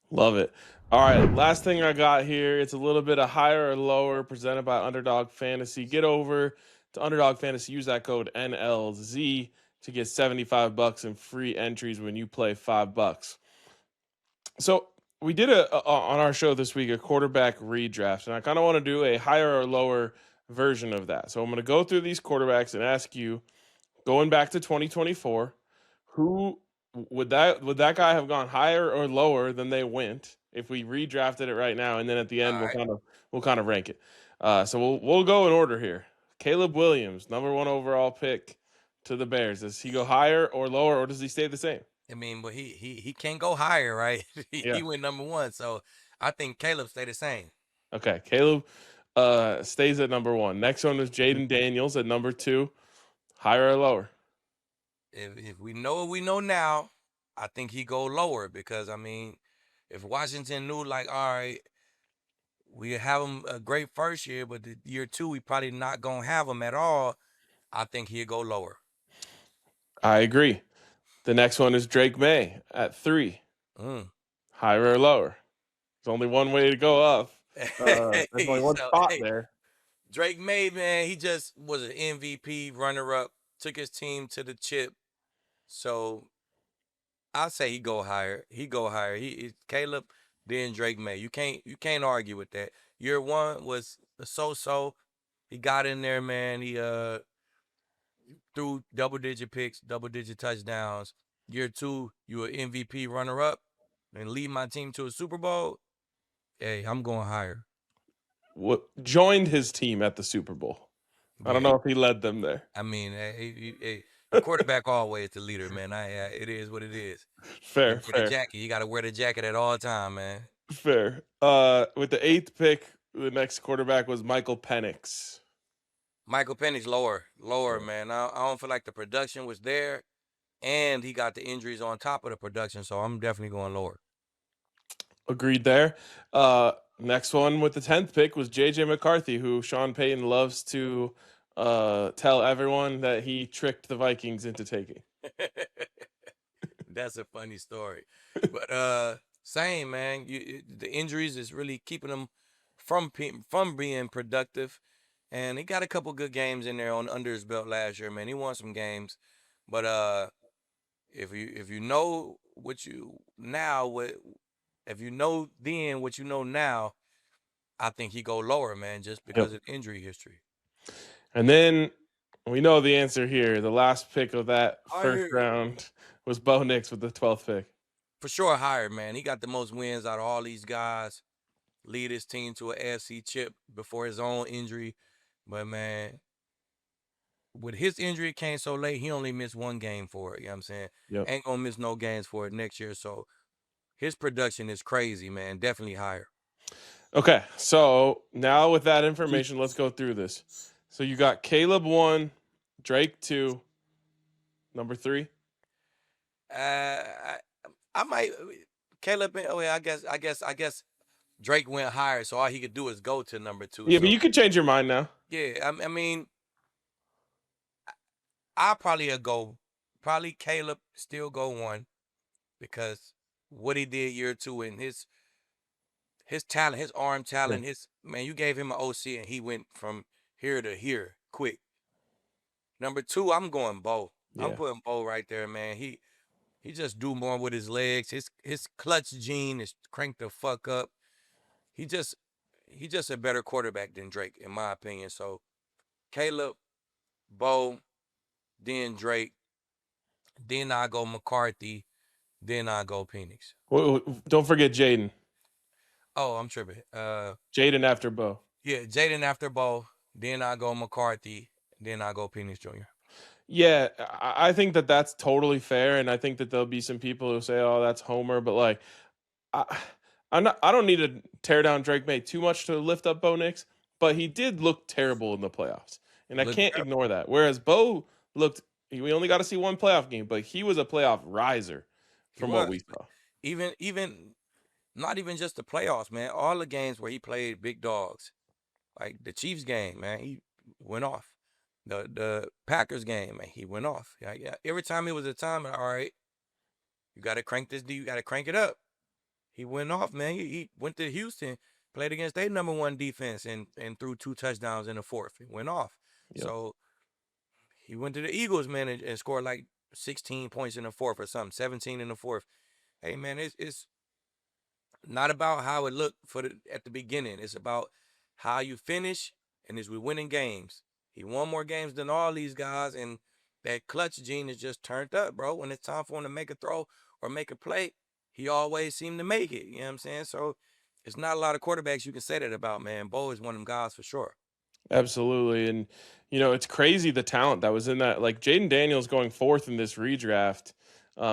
Love it. All right, last thing I got here. It's a little bit of higher or lower presented by Underdog Fantasy. Get over to Underdog Fantasy. Use that code NLZ to get $75 in free entries when you play $5. So we did on our show this week a quarterback redraft, and I kind of want to do a higher or lower version of that. So I'm going to go through these quarterbacks and ask you, going back to 2024, Who would that guy have gone higher or lower than they went if we redrafted it right now, and then at the end All right. we'll kind of rank it. So we'll go in order here. Caleb Williams, #1 overall pick to the Bears. Does he go higher or lower, or does he stay the same? I mean, but he can't go higher, right? Yeah. He went #1, so I think Caleb stay the same. Okay. Caleb stays at #1. Next one is Jaden Daniels at #2. Higher or lower? If we know what we know now, I think he go lower because I mean, if Washington knew like, all right, we have him a great first year, but the year 2 we probably not gonna have him at all, I think he'd go lower. I agree. The next one is Drake May at 3. Mm. Higher or lower? There's only one way to go up. There's only one So spot hey, there. Drake May, man, he just was an MVP runner-up, took his team to the chip. So I say he go higher. He go higher. He Caleb, then Drake May. You can't argue with that. Year 1 was a so-so. He got in there, man. He threw double-digit picks, double-digit touchdowns. Year 2, you an MVP runner-up and lead my team to a Super Bowl. Hey, I'm going higher. Joined his team at the Super Bowl. I don't Yeah, know if he led them there. I mean, the quarterback always the leader, man. It is what it is. You Fair, wear the fair, jacket. You got to wear the jacket at all time, man. fair. With the 8th pick, the next quarterback was Michael Penix. Michael Penix lower, man. I don't feel like the production was there, and he got the injuries on top of the production, so I'm definitely going lower. Agreed there. Next one with the 10th pick was JJ McCarthy, who Sean Payton loves to tell everyone that he tricked the Vikings into taking. That's a funny story, but same man. The injuries is really keeping him from being productive, and he got a couple good games in there on under his belt last year, man. He won some games, but if you know what you now what if you know then what you know now, I think he go lower, man, just because of injury history. And then we know the answer here. The last pick of that I first hear you. round was Bo Nix with the 12th pick. For sure higher, man. He got the most wins out of all these guys. Lead his team to an AFC chip before his own injury. But man, with his injury came so late, he only missed 1 game for it. You know what I'm saying? Yep. Ain't gonna miss no games for it next year. So his production is crazy, man. Definitely higher. Okay, so now with that information, let's go through this. So you got Caleb 1, Drake 2, #3. I might Caleb. Oh yeah, I guess Drake went higher, so all he could do is go to #2. Yeah, So but you could change your mind now. yeah, I mean, I probably Caleb still go 1 because what he did year 2 and his talent, his arm talent, his man, you gave him an OC and he went from here to here quick. #2, I'm going Bo. I'm Yeah. putting Bo right there, man. He just do more with his legs. His clutch gene is cranked the fuck up. He just a better quarterback than Drake, in my opinion. So Caleb, Bo, then Drake, then I go McCarthy, then I go Penix. Don't forget Jaden. Oh, I'm tripping. Jaden after Bo. Yeah, Jaden after Bo, then I go McCarthy, then I go Penix Jr. Yeah, I think that that's totally fair, and I think that there'll be some people who say, "Oh, that's Homer," but like, I don't need to tear down Drake May too much to lift up Bo Nix, but he did look terrible in the playoffs, and I can't ignore that. Whereas Bo looked, we only got to see one playoff game, but he was a playoff riser from what we saw. Even not even just the playoffs, man. All the games where he played big dogs, like the Chiefs game, man, he went off. The Packers game, man, he went off. Yeah. Every time it was a time, all right, you got to crank this. You got to crank it up. He went off, man. He went to Houston, played against their #1 defense, and threw 2 touchdowns in the 4th. He went off. Yep. So he went to the Eagles, man, and scored like 16 points in the 4th or something, 17 in the 4th. Hey, man, it's not about how it looked at the beginning. It's about how you finish, and is we winning games. He won more games than all these guys, and that clutch gene is just turned up, bro. When it's time for him to make a throw or make a play, he always seemed to make it. You know what I'm saying? So it's not a lot of quarterbacks you can say that about, man. Bo is one of them guys for sure. Absolutely. And, it's crazy the talent that was in that. Like Jaden Daniels going fourth in this redraft.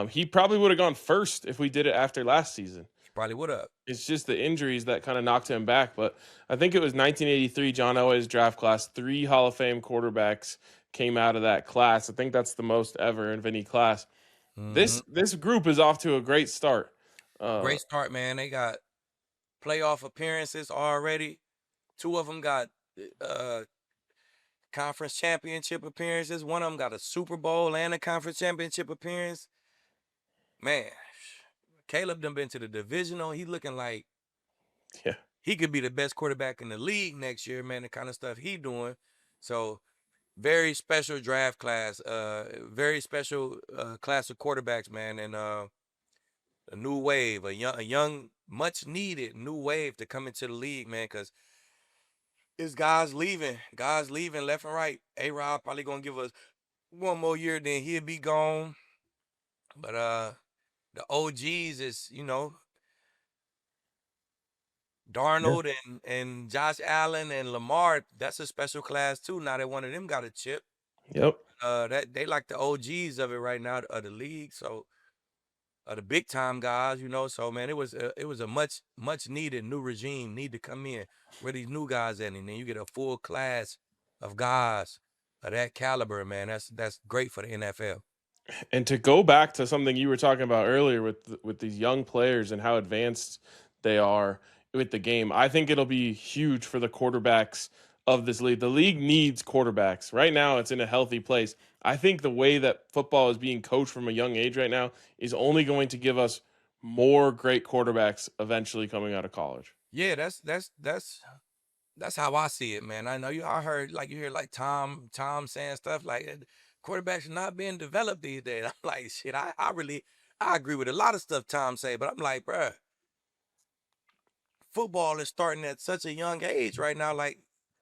He probably would have gone first if we did it after last season. He probably would have. It's just the injuries that kind of knocked him back. But I think it was 1983 John Elway's draft class. 3 Hall of Fame quarterbacks came out of that class. I think that's the most ever in any class. This group is off to a great start. Great start, man. They got playoff appearances already. 2 of them got conference championship appearances. One of them got a Super Bowl and a conference championship appearance. Man, Caleb done been to the divisional. He looking like he could be the best quarterback in the league next year, man, the kind of stuff he doing. So very special draft class, very special class of quarterbacks, man, and a new wave, a young, much needed new wave to come into the league, man, because it's guys leaving left and right. A-Rod probably gonna give us 1 more year, then he'll be gone. But the OGs is, Darnold and Josh Allen and Lamar. That's a special class too. Now that one of them got a chip. Yep. That they like the OGs of it right now of the league. So the big time guys, So man, it was a much needed new regime need to come in where these new guys at, and then you get a full class of guys of that caliber, man. That's great for the NFL. And to go back to something you were talking about earlier with these young players and how advanced they are with the game, I think it'll be huge for the quarterbacks of this league. The league needs quarterbacks. Right now, it's in a healthy place. I think the way that football is being coached from a young age right now is only going to give us more great quarterbacks eventually coming out of college. Yeah, that's how I see it, man. I know I heard you hear Tom saying stuff like quarterbacks are not being developed these days. I'm like, shit, I agree with a lot of stuff Tom say, but I'm like, bruh, football is starting at such a young age right now. Like,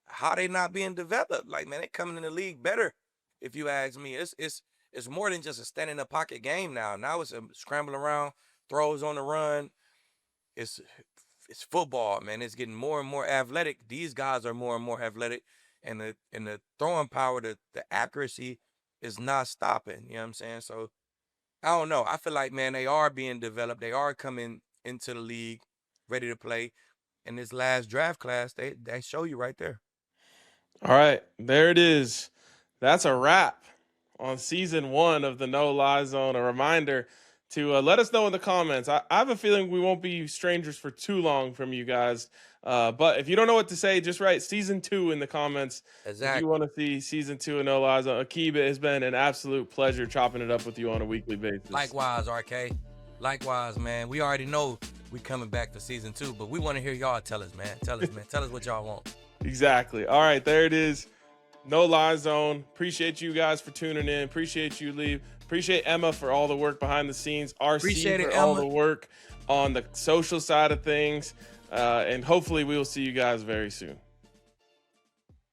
how they not being developed? Like, man, they coming in the league better. If you ask me, it's more than just a stand in the pocket game now. Now it's a scramble around, throws on the run. It's football, man. It's getting more and more athletic. These guys are more and more athletic, and the throwing power, the accuracy is not stopping. You know what I'm saying? So I don't know. I feel like, man, they are being developed. They are coming into the league ready to play. In this last draft class, they show you right there. All right, there it is. That's a wrap on season 1 of the No Lie Zone. A reminder to let us know in the comments. I have a feeling we won't be strangers for too long from you guys. But if you don't know what to say, just write season 2 in the comments. Exactly. If you want to see season 2 of No Lie Zone. Aqib, it has been an absolute pleasure chopping it up with you on a weekly basis. Likewise, RK. Likewise, man. We already know we coming back to season 2, but we want to hear y'all tell us, man. Tell us, man. Tell us what y'all want. Exactly. All right, there it is. No Lie Zone. Appreciate you guys for tuning in. Appreciate you, Lee. Appreciate Emma for all the work behind the scenes. RC for all the work on the social side of things. And hopefully we will see you guys very soon.